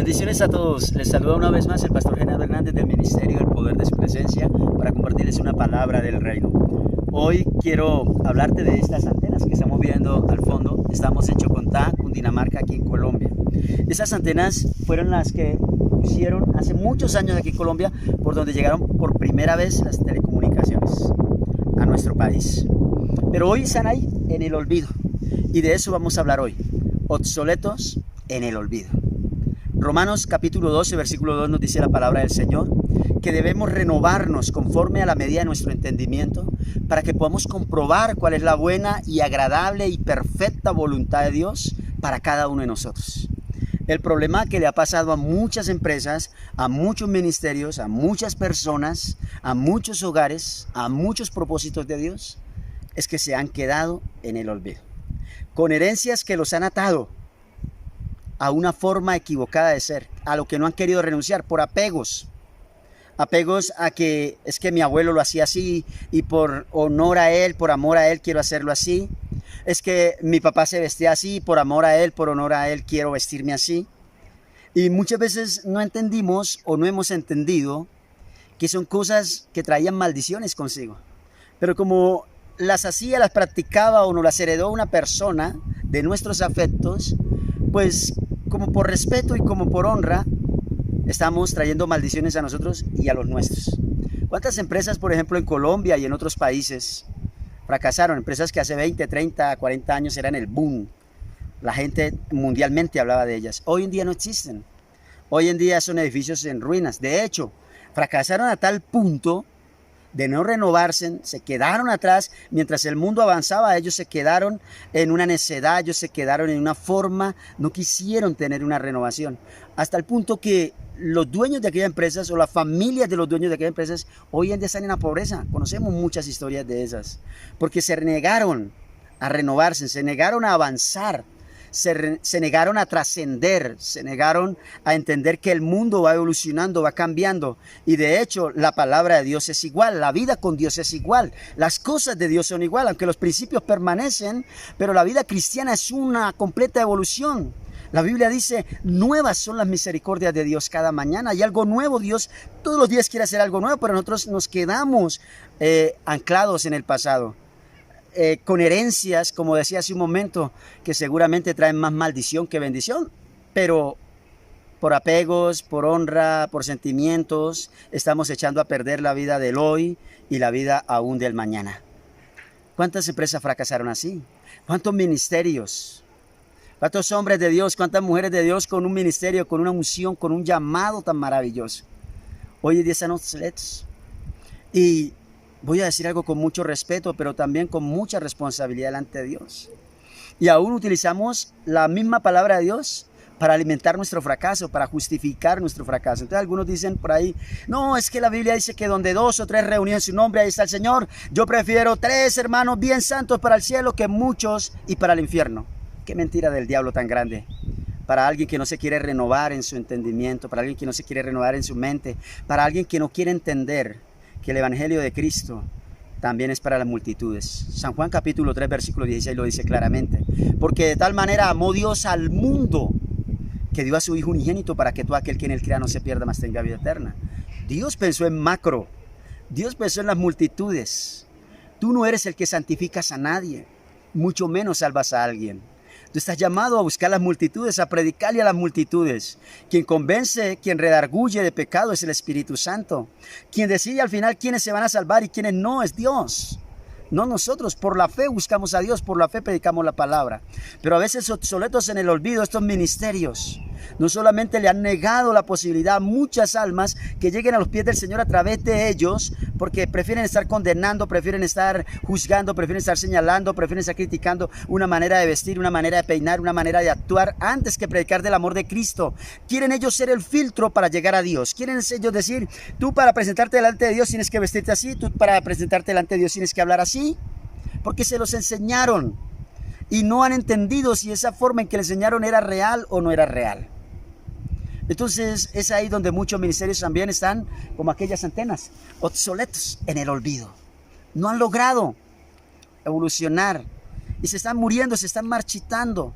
Bendiciones a todos. Les saluda una vez más el pastor Genaro Hernández del Ministerio del Poder de su Presencia para compartirles una palabra del reino. Hoy quiero hablarte de estas antenas que estamos viendo al fondo. Estamos en Chocontá, Cundinamarca, aquí en Colombia. Esas antenas fueron las que pusieron hace muchos años aquí en Colombia, por donde llegaron por primera vez las telecomunicaciones a nuestro país. Pero hoy están ahí en el olvido y de eso vamos a hablar hoy. Obsoletos en el olvido. Romanos capítulo 12, versículo 2 nos dice la palabra del Señor, que debemos renovarnos conforme a la medida de nuestro entendimiento para que podamos comprobar cuál es la buena y agradable y perfecta voluntad de Dios para cada uno de nosotros. El problema que le ha pasado a muchas empresas, a muchos ministerios, a muchas personas, a muchos hogares, a muchos propósitos de Dios, es que se han quedado en el olvido, con herencias que los han atado a una forma equivocada de ser, a lo que no han querido renunciar, por apegos a que es que mi abuelo lo hacía así y por honor a él, por amor a él quiero hacerlo así. Es que mi papá se vestía así, por amor a él, por honor a él quiero vestirme así. Y muchas veces no entendimos o no hemos entendido que son cosas que traían maldiciones consigo. Pero como las hacía, las practicaba o nos las heredó una persona de nuestros afectos, pues como por respeto y como por honra, estamos trayendo maldiciones a nosotros y a los nuestros. ¿Cuántas empresas, por ejemplo, en Colombia y en otros países fracasaron? Empresas que hace 20, 30, 40 años eran el boom. La gente mundialmente hablaba de ellas. Hoy en día no existen. Hoy en día son edificios en ruinas. De hecho, fracasaron a tal punto de no renovarse, se quedaron atrás, mientras el mundo avanzaba, ellos se quedaron en una necedad, ellos se quedaron en una forma, no quisieron tener una renovación, hasta el punto que los dueños de aquellas empresas o las familias de los dueños de aquellas empresas hoy en día están en la pobreza. Conocemos muchas historias de esas, porque se negaron a renovarse, se negaron a avanzar, se negaron a trascender, se negaron a entender que el mundo va evolucionando, va cambiando. Y de hecho, la palabra de Dios es igual, la vida con Dios es igual, las cosas de Dios son igual, aunque los principios permanecen, pero la vida cristiana es una completa evolución. La Biblia dice, nuevas son las misericordias de Dios cada mañana. Hay algo nuevo, Dios todos los días quiere hacer algo nuevo, pero nosotros nos quedamos anclados en el pasado. Con herencias, como decía hace un momento, que seguramente traen más maldición que bendición, pero por apegos, por honra, por sentimientos, estamos echando a perder la vida del hoy y la vida aún del mañana. ¿Cuántas empresas fracasaron así? ¿Cuántos ministerios? ¿Cuántos hombres de Dios? ¿Cuántas mujeres de Dios con un ministerio, con una unción, con un llamado tan maravilloso? Hoy en día están obsoletos. Y voy a decir algo con mucho respeto, pero también con mucha responsabilidad delante de Dios. Y aún utilizamos la misma palabra de Dios para alimentar nuestro fracaso, para justificar nuestro fracaso. Entonces algunos dicen por ahí, no, es que la Biblia dice que donde 2 o 3 reunidos en su nombre, ahí está el Señor. Yo prefiero 3 hermanos bien santos para el cielo que muchos y para el infierno. Qué mentira del diablo tan grande. Para alguien que no se quiere renovar en su entendimiento, para alguien que no se quiere renovar en su mente, para alguien que no quiere entender que el Evangelio de Cristo también es para las multitudes. San Juan capítulo 3 versículo 16 lo dice claramente. Porque de tal manera amó Dios al mundo que dio a su Hijo unigénito para que todo aquel que en él crea no se pierda, mas tenga vida eterna. Dios pensó en macro. Dios pensó en las multitudes. Tú no eres el que santificas a nadie, mucho menos salvas a alguien. Tú estás llamado a buscar las multitudes, a predicarle a las multitudes. Quien convence, quien redarguye de pecado es el Espíritu Santo. Quien decide al final quiénes se van a salvar y quiénes no es Dios. No nosotros, por la fe buscamos a Dios, por la fe predicamos la palabra. Pero a veces obsoletos en el olvido estos ministerios, no solamente le han negado la posibilidad a muchas almas que lleguen a los pies del Señor a través de ellos, porque prefieren estar condenando, prefieren estar juzgando, prefieren estar señalando, prefieren estar criticando una manera de vestir, una manera de peinar, una manera de actuar, antes que predicar del amor de Cristo. Quieren ellos ser el filtro para llegar a Dios. Quieren ellos decir, tú para presentarte delante de Dios tienes que vestirte así, tú para presentarte delante de Dios tienes que hablar así, porque se los enseñaron y no han entendido si esa forma en que le enseñaron era real o no era real. Entonces es ahí donde muchos ministerios también están como aquellas antenas, obsoletos en el olvido. No han logrado evolucionar y se están muriendo, se están marchitando.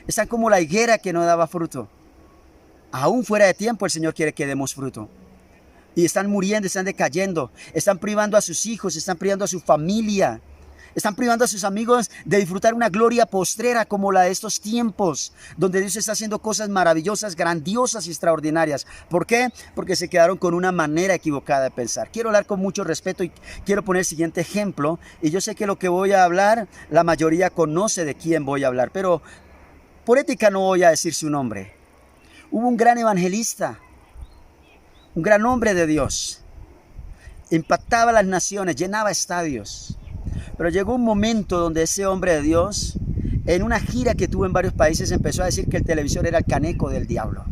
Están como la higuera que no daba fruto. Aún fuera de tiempo el Señor quiere que demos fruto. Y están muriendo, están decayendo, están privando a sus hijos, están privando a su familia, están privando a sus amigos de disfrutar una gloria postrera como la de estos tiempos, donde Dios está haciendo cosas maravillosas, grandiosas y extraordinarias. ¿Por qué? Porque se quedaron con una manera equivocada de pensar. Quiero hablar con mucho respeto y quiero poner el siguiente ejemplo. Y yo sé que lo que voy a hablar, la mayoría conoce de quién voy a hablar, pero por ética no voy a decir su nombre. Hubo un gran evangelista, un gran hombre de Dios, impactaba a las naciones, llenaba estadios. Pero llegó un momento donde ese hombre de Dios, en una gira que tuvo en varios países, empezó a decir que el televisor era el caneco del diablo.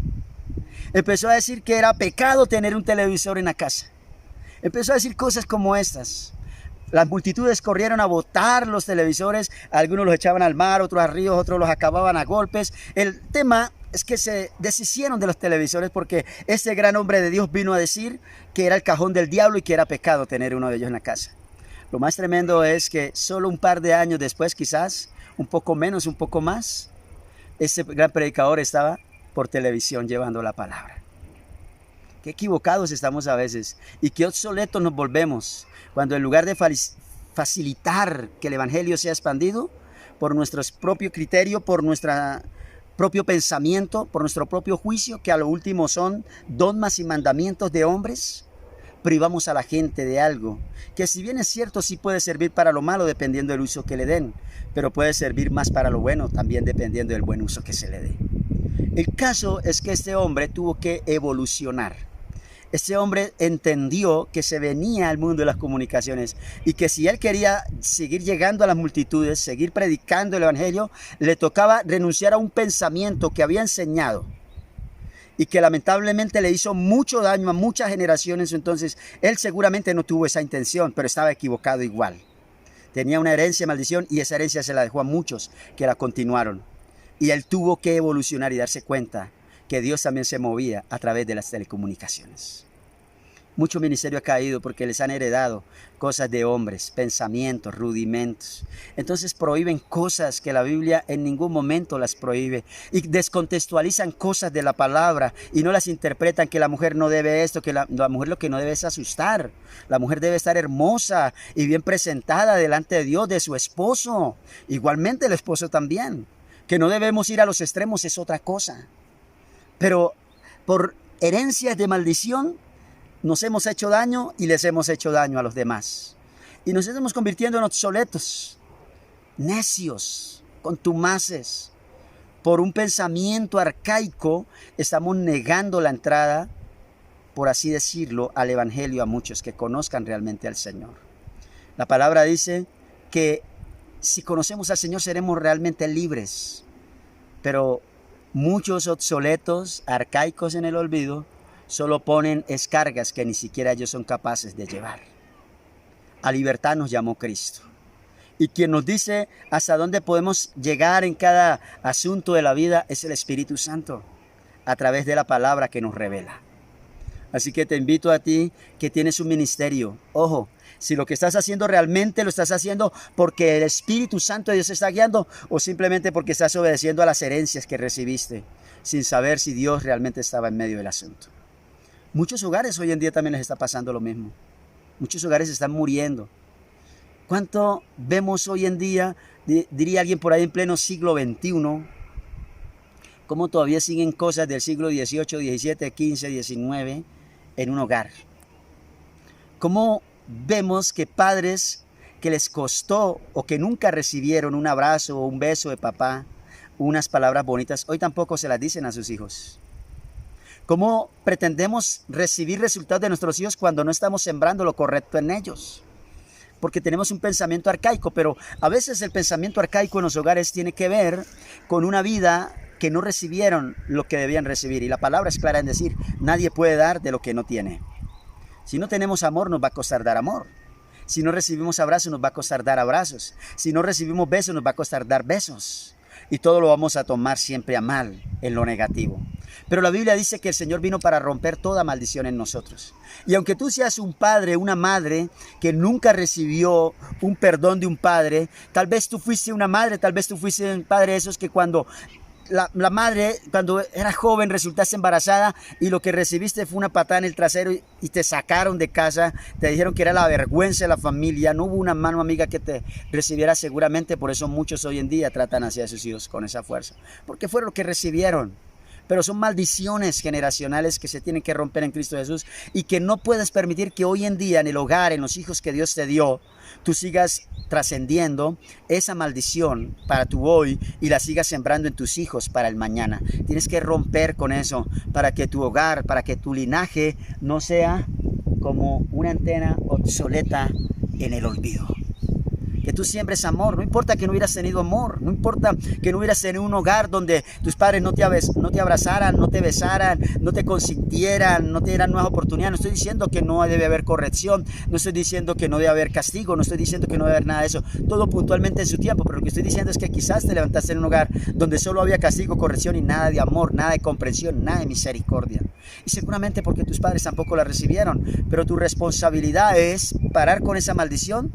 Empezó a decir que era pecado tener un televisor en la casa. Empezó a decir cosas como estas. Las multitudes corrieron a botar los televisores, algunos los echaban al mar, otros a ríos, otros los acababan a golpes. El tema es que se deshicieron de los televisores porque este gran hombre de Dios vino a decir que era el cajón del diablo y que era pecado tener uno de ellos en la casa. Lo más tremendo es que solo un par de años después, quizás, un poco menos, un poco más, ese gran predicador estaba por televisión llevando la palabra. Qué equivocados estamos a veces y qué obsoletos nos volvemos cuando en lugar de facilitar que el evangelio sea expandido por nuestro propio criterio, por nuestro propio pensamiento, por nuestro propio juicio, que a lo último son dogmas y mandamientos de hombres, privamos a la gente de algo que, si bien es cierto, sí puede servir para lo malo dependiendo del uso que le den, pero puede servir más para lo bueno también dependiendo del buen uso que se le dé. El caso es que este hombre tuvo que evolucionar. Este hombre entendió que se venía al mundo de las comunicaciones y que si él quería seguir llegando a las multitudes, seguir predicando el evangelio, le tocaba renunciar a un pensamiento que había enseñado y que lamentablemente le hizo mucho daño a muchas generaciones. Entonces él seguramente no tuvo esa intención, pero estaba equivocado igual. Tenía una herencia de maldición y esa herencia se la dejó a muchos que la continuaron. Y él tuvo que evolucionar y darse cuenta que Dios también se movía a través de las telecomunicaciones. Mucho ministerio ha caído porque les han heredado cosas de hombres, pensamientos, rudimentos. Entonces prohíben cosas que la Biblia en ningún momento las prohíbe. Y descontextualizan cosas de la palabra y no las interpretan, que la mujer no debe esto, que la mujer lo que no debe es asustar. La mujer debe estar hermosa y bien presentada delante de Dios, de su esposo. Igualmente el esposo también. Que no debemos ir a los extremos es otra cosa. Pero por herencias de maldición nos hemos hecho daño y les hemos hecho daño a los demás. Y nos estamos convirtiendo en obsoletos, necios, contumaces. Por un pensamiento arcaico estamos negando la entrada, por así decirlo, al evangelio a muchos que conozcan realmente al Señor. La palabra dice que si conocemos al Señor seremos realmente libres. Pero muchos obsoletos, arcaicos en el olvido, solo ponen cargas que ni siquiera ellos son capaces de llevar. A libertad nos llamó Cristo. Y quien nos dice hasta dónde podemos llegar en cada asunto de la vida es el Espíritu Santo, a través de la palabra que nos revela. Así que te invito a ti que tienes un ministerio. Ojo, si lo que estás haciendo realmente lo estás haciendo porque el Espíritu Santo de Dios te está guiando o simplemente porque estás obedeciendo a las herencias que recibiste sin saber si Dios realmente estaba en medio del asunto. Muchos hogares hoy en día también les está pasando lo mismo. Muchos hogares están muriendo. ¿Cuánto vemos hoy en día, diría alguien por ahí en pleno siglo XXI, cómo todavía siguen cosas del siglo XVIII, XVII, XV, XIX en un hogar? ¿Cómo vemos que padres que les costó o que nunca recibieron un abrazo o un beso de papá, unas palabras bonitas, hoy tampoco se las dicen a sus hijos? ¿Cómo pretendemos recibir resultados de nuestros hijos cuando no estamos sembrando lo correcto en ellos? Porque tenemos un pensamiento arcaico, pero a veces el pensamiento arcaico en los hogares tiene que ver con una vida que no recibieron lo que debían recibir. Y la palabra es clara en decir, nadie puede dar de lo que no tiene. Si no tenemos amor, nos va a costar dar amor. Si no recibimos abrazos, nos va a costar dar abrazos. Si no recibimos besos, nos va a costar dar besos. Y todo lo vamos a tomar siempre a mal, en lo negativo. Pero la Biblia dice que el Señor vino para romper toda maldición en nosotros. Y aunque tú seas un padre, una madre que nunca recibió un perdón de un padre, tal vez tú fuiste una madre, tal vez tú fuiste un padre de esos que cuando la madre, cuando eras joven, resultaste embarazada y lo que recibiste fue una patada en el trasero y te sacaron de casa, te dijeron que era la vergüenza de la familia, no hubo una mano amiga que te recibiera seguramente, por eso muchos hoy en día tratan hacia sus hijos con esa fuerza, porque fue lo que recibieron. Pero son maldiciones generacionales que se tienen que romper en Cristo Jesús y que no puedes permitir que hoy en día en el hogar, en los hijos que Dios te dio, tú sigas trascendiendo esa maldición para tu hoy y la sigas sembrando en tus hijos para el mañana. Tienes que romper con eso para que tu hogar, para que tu linaje no sea como una antena obsoleta en el olvido. Que tú siembres amor, no importa que no hubieras tenido amor, no importa que no hubieras tenido un hogar donde tus padres no te abrazaran, no te besaran, no te consintieran, no te dieran nuevas oportunidades. No estoy diciendo que no debe haber corrección, no estoy diciendo que no debe haber castigo, no estoy diciendo que no debe haber nada de eso, todo puntualmente en su tiempo, pero lo que estoy diciendo es que quizás te levantaste en un hogar donde solo había castigo, corrección y nada de amor, nada de comprensión, nada de misericordia. Y seguramente porque tus padres tampoco la recibieron, pero tu responsabilidad es parar con esa maldición,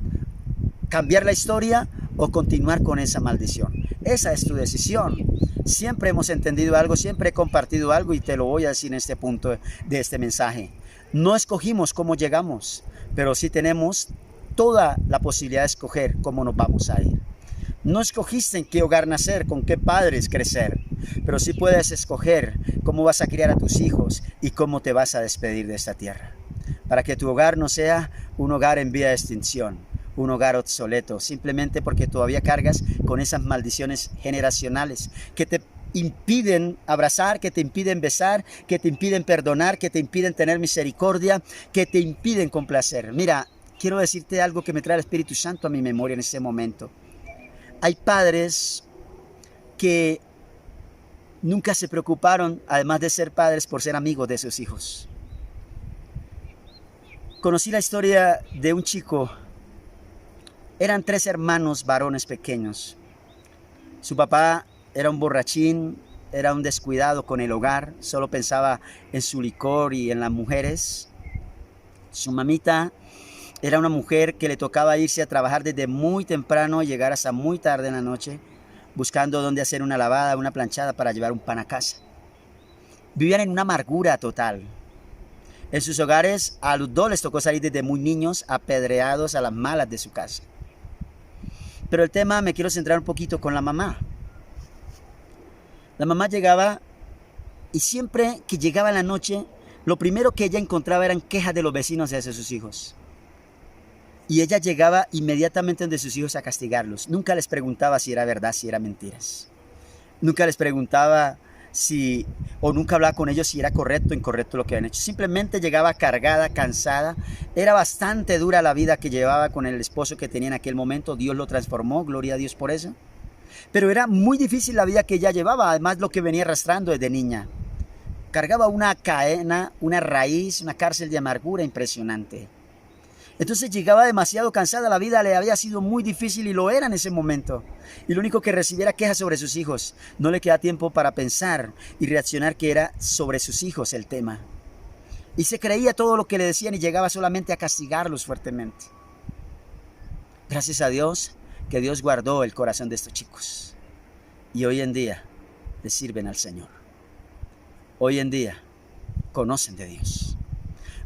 cambiar la historia o continuar con esa maldición. Esa es tu decisión. Siempre hemos entendido algo, siempre he compartido algo y te lo voy a decir en este punto de este mensaje. No escogimos cómo llegamos, pero sí tenemos toda la posibilidad de escoger cómo nos vamos a ir. No escogiste en qué hogar nacer, con qué padres crecer, pero sí puedes escoger cómo vas a criar a tus hijos y cómo te vas a despedir de esta tierra. Para que tu hogar no sea un hogar en vía de extinción, un hogar obsoleto, simplemente porque todavía cargas con esas maldiciones generacionales que te impiden abrazar, que te impiden besar, que te impiden perdonar, que te impiden tener misericordia, que te impiden complacer. Mira, quiero decirte algo que me trae el Espíritu Santo a mi memoria en este momento. Hay padres que nunca se preocuparon, además de ser padres, por ser amigos de sus hijos. Conocí la historia de un chico. Eran 3 hermanos varones pequeños. Su papá era un borrachín, era un descuidado con el hogar, solo pensaba en su licor y en las mujeres. Su mamita era una mujer que le tocaba irse a trabajar desde muy temprano y llegar hasta muy tarde en la noche, buscando dónde hacer una lavada, una planchada para llevar un pan a casa. Vivían en una amargura total. En sus hogares a los 2 les tocó salir desde muy niños apedreados a las malas de su casa. Pero el tema me quiero centrar un poquito con la mamá. La mamá llegaba y siempre que llegaba en la noche, lo primero que ella encontraba eran quejas de los vecinos hacia sus hijos. Y ella llegaba inmediatamente donde sus hijos a castigarlos. Nunca les preguntaba si era verdad, si era mentiras. Nunca les preguntaba nunca hablaba con ellos si era correcto o incorrecto lo que habían hecho. Simplemente llegaba cargada, cansada. Era bastante dura la vida que llevaba con el esposo que tenía en aquel momento. Dios lo transformó, gloria a Dios por eso. Pero era muy difícil la vida que ella llevaba, además lo que venía arrastrando desde niña. Cargaba una cadena, una raíz, una cárcel de amargura impresionante. Entonces llegaba demasiado cansada, la vida le había sido muy difícil y lo era en ese momento. Y lo único que recibiera quejas sobre sus hijos. No le queda tiempo para pensar y reaccionar que era sobre sus hijos el tema. Y se creía todo lo que le decían y llegaba solamente a castigarlos fuertemente. Gracias a Dios que Dios guardó el corazón de estos chicos. Y hoy en día le sirven al Señor. Hoy en día conocen de Dios.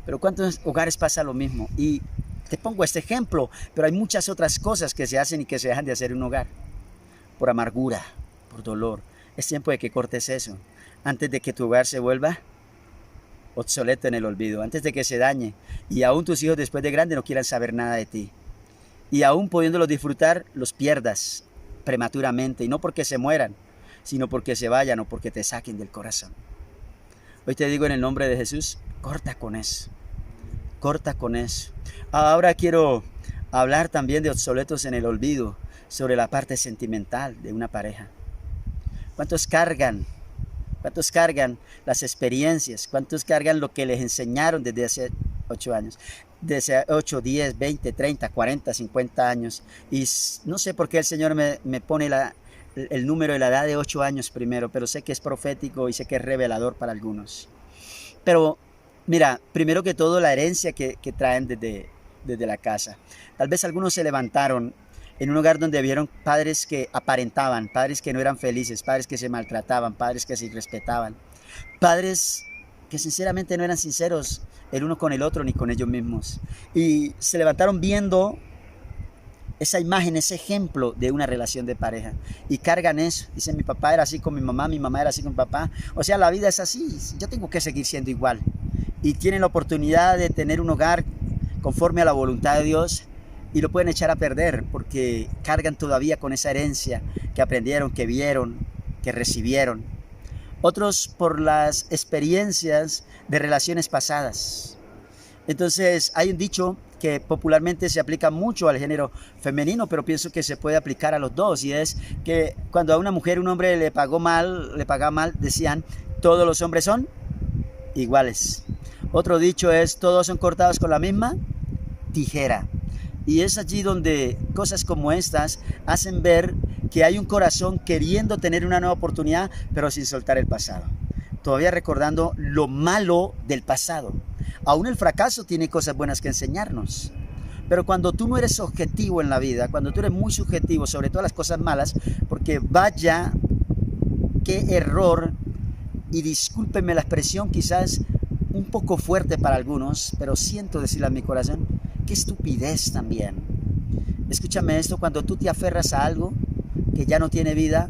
Pero ¿cuántos hogares pasa lo mismo? Y te pongo este ejemplo, pero hay muchas otras cosas que se hacen y que se dejan de hacer en un hogar. Por amargura, por dolor. Es tiempo de que cortes eso. Antes de que tu hogar se vuelva obsoleto en el olvido. Antes de que se dañe. Y aún tus hijos después de grande no quieran saber nada de ti. Y aún pudiéndolos disfrutar, los pierdas prematuramente. Y no porque se mueran, sino porque se vayan o porque te saquen del corazón. Hoy te digo en el nombre de Jesús, corta con eso. Corta con eso. Ahora quiero hablar también de obsoletos en el olvido, sobre la parte sentimental de una pareja. ¿Cuántos cargan las experiencias? ¿Cuántos cargan lo que les enseñaron desde hace 8 años? Desde 8, 10, 20, 30, 40, 50 años. Y no sé por qué el Señor me pone el número de la edad de 8 años primero, pero sé que es profético y sé que es revelador para algunos. Pero mira, primero que todo la herencia que traen desde la casa. Tal vez algunos se levantaron en un hogar donde vieron padres que aparentaban, padres que no eran felices, padres que se maltrataban, padres que se irrespetaban, padres que sinceramente no eran sinceros el uno con el otro ni con ellos mismos. Y se levantaron viendo esa imagen, ese ejemplo de una relación de pareja. Y cargan eso. Dicen, mi papá era así con mi mamá era así con mi papá. O sea, la vida es así. Yo tengo que seguir siendo igual. Y tienen la oportunidad de tener un hogar conforme a la voluntad de Dios y lo pueden echar a perder porque cargan todavía con esa herencia que aprendieron, que vieron, que recibieron. Otros por las experiencias de relaciones pasadas. Entonces hay un dicho que popularmente se aplica mucho al género femenino, pero pienso que se puede aplicar a los dos, y es que cuando a una mujer un hombre le pagaba mal, decían, todos los hombres son iguales. Otro dicho es, todos son cortados con la misma tijera. Y es allí donde cosas como estas hacen ver que hay un corazón queriendo tener una nueva oportunidad, pero sin soltar el pasado. Todavía recordando lo malo del pasado. Aún el fracaso tiene cosas buenas que enseñarnos. Pero cuando tú no eres objetivo en la vida, cuando tú eres muy subjetivo sobre todas las cosas malas, porque vaya, qué error, y discúlpenme la expresión quizás un poco fuerte para algunos, pero siento decirlo en mi corazón, qué estupidez también. Escúchame esto, cuando tú te aferras a algo que ya no tiene vida,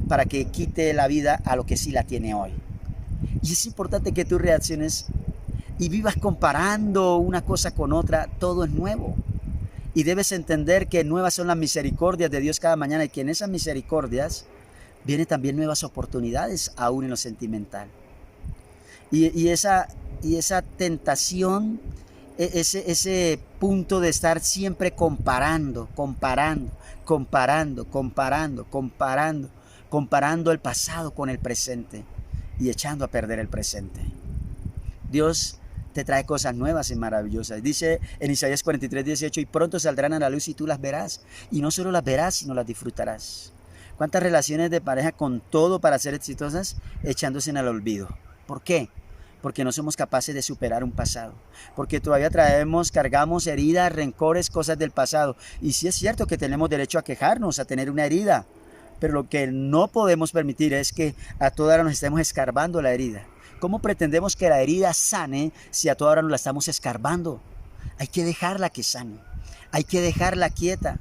para que quite la vida a lo que sí la tiene hoy. Y es importante que tú reacciones y vivas comparando una cosa con otra. Todo es nuevo. Y debes entender que nuevas son las misericordias de Dios cada mañana, y que en esas misericordias vienen también nuevas oportunidades, aún en lo sentimental. Y esa tentación, ese punto de estar siempre comparando el pasado con el presente y echando a perder el presente. Dios te trae cosas nuevas y maravillosas. Dice en Isaías 43:18, y pronto saldrán a la luz y tú las verás. Y no solo las verás, sino las disfrutarás. ¿Cuántas relaciones de pareja con todo para ser exitosas echándose en el olvido? ¿Por qué? Porque no somos capaces de superar un pasado. Porque todavía cargamos heridas, rencores, cosas del pasado. Y sí es cierto que tenemos derecho a quejarnos, a tener una herida. Pero lo que no podemos permitir es que a toda hora nos estemos escarbando la herida. ¿Cómo pretendemos que la herida sane si a toda hora nos la estamos escarbando? Hay que dejarla que sane. Hay que dejarla quieta.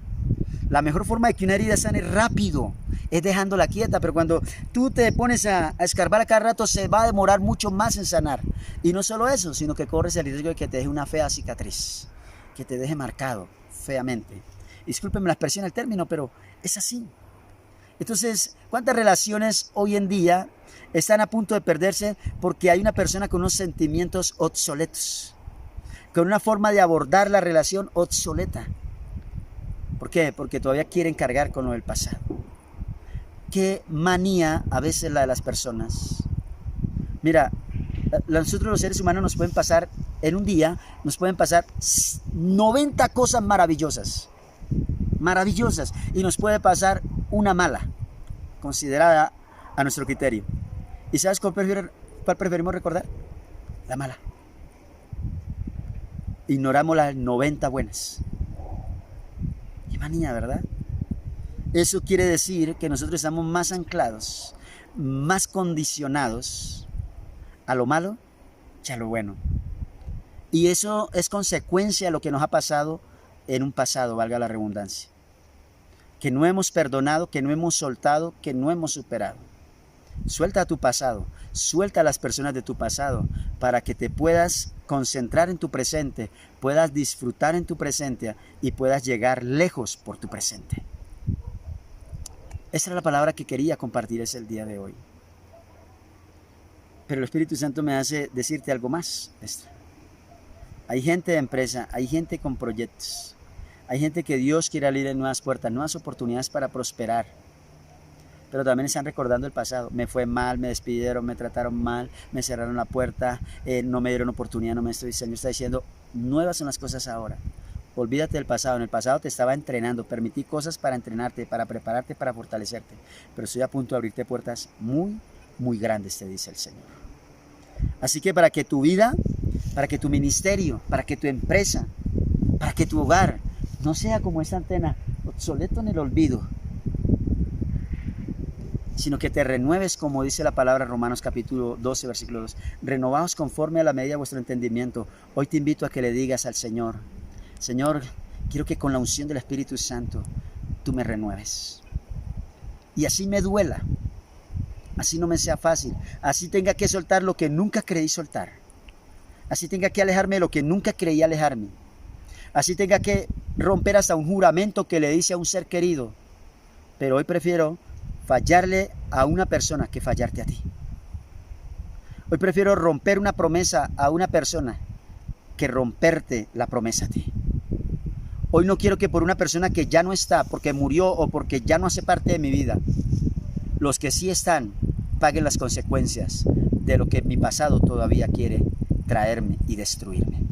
La mejor forma de que una herida sane rápido es dejándola quieta, pero cuando tú te pones a escarbar a cada rato se va a demorar mucho más en sanar. Y no solo eso, sino que corres el riesgo de que te deje una fea cicatriz, que te deje marcado feamente. Discúlpenme la expresión, el término, pero es así. Entonces, ¿cuántas relaciones hoy en día están a punto de perderse porque hay una persona con unos sentimientos obsoletos, con una forma de abordar la relación obsoleta? ¿Por qué? Porque todavía quieren cargar con lo del pasado. Qué manía a veces la de las personas. Mira, nosotros los seres humanos nos pueden pasar, en un día, nos pueden pasar 90 cosas maravillosas, y nos puede pasar una mala, considerada a nuestro criterio. ¿Y sabes cuál preferimos recordar? La mala. Ignoramos las 90 buenas. Qué manía, ¿verdad? Eso quiere decir que nosotros estamos más anclados, más condicionados a lo malo que a lo bueno. Y eso es consecuencia de lo que nos ha pasado en un pasado, valga la redundancia. Que no hemos perdonado, que no hemos soltado, que no hemos superado. Suelta tu pasado, suelta a las personas de tu pasado para que te puedas concentrar en tu presente, puedas disfrutar en tu presente y puedas llegar lejos por tu presente. Esa era la palabra que quería compartir el día de hoy. Pero el Espíritu Santo me hace decirte algo más. Hay gente de empresa, hay gente con proyectos, hay gente que Dios quiere abrir nuevas puertas, nuevas oportunidades para prosperar. Pero también están recordando el pasado. Me fue mal, me despidieron, me trataron mal, me cerraron la puerta, no me dieron oportunidad, el Señor está diciendo, nuevas son las cosas ahora. Olvídate del pasado. En el pasado te estaba entrenando, permití cosas para entrenarte, para prepararte, para fortalecerte. Pero estoy a punto de abrirte puertas muy, muy grandes, te dice el Señor. Así que para que tu vida, para que tu ministerio, para que tu empresa, para que tu hogar no sea como esta antena, obsoleto en el olvido, sino que te renueves, como dice la palabra Romanos capítulo 12, versículo 2. Renovaos conforme a la medida de vuestro entendimiento. Hoy te invito a que le digas al Señor, Señor, quiero que con la unción del Espíritu Santo tú me renueves. Y así me duela, así no me sea fácil, así tenga que soltar lo que nunca creí soltar, así tenga que alejarme de lo que nunca creí alejarme, así tenga que romper hasta un juramento que le dice a un ser querido, pero hoy prefiero fallarle a una persona que fallarte a ti. Hoy prefiero romper una promesa a una persona que romperte la promesa a ti. Hoy no quiero que por una persona que ya no está, porque murió o porque ya no hace parte de mi vida, los que sí están paguen las consecuencias de lo que mi pasado todavía quiere traerme y destruirme.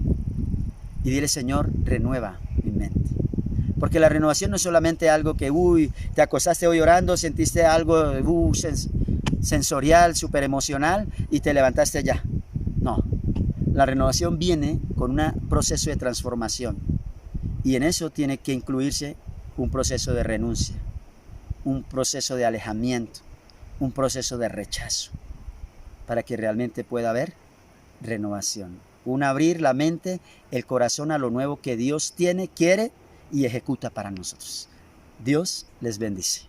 Y dile, Señor, renueva mi mente. Porque la renovación no es solamente algo que, te acostaste hoy orando, sentiste algo sensorial, súper emocional y te levantaste ya. No, la renovación viene con un proceso de transformación. Y en eso tiene que incluirse un proceso de renuncia, un proceso de alejamiento, un proceso de rechazo, para que realmente pueda haber renovación. Abrir la mente, el corazón a lo nuevo que Dios tiene, quiere y ejecuta para nosotros. Dios les bendice.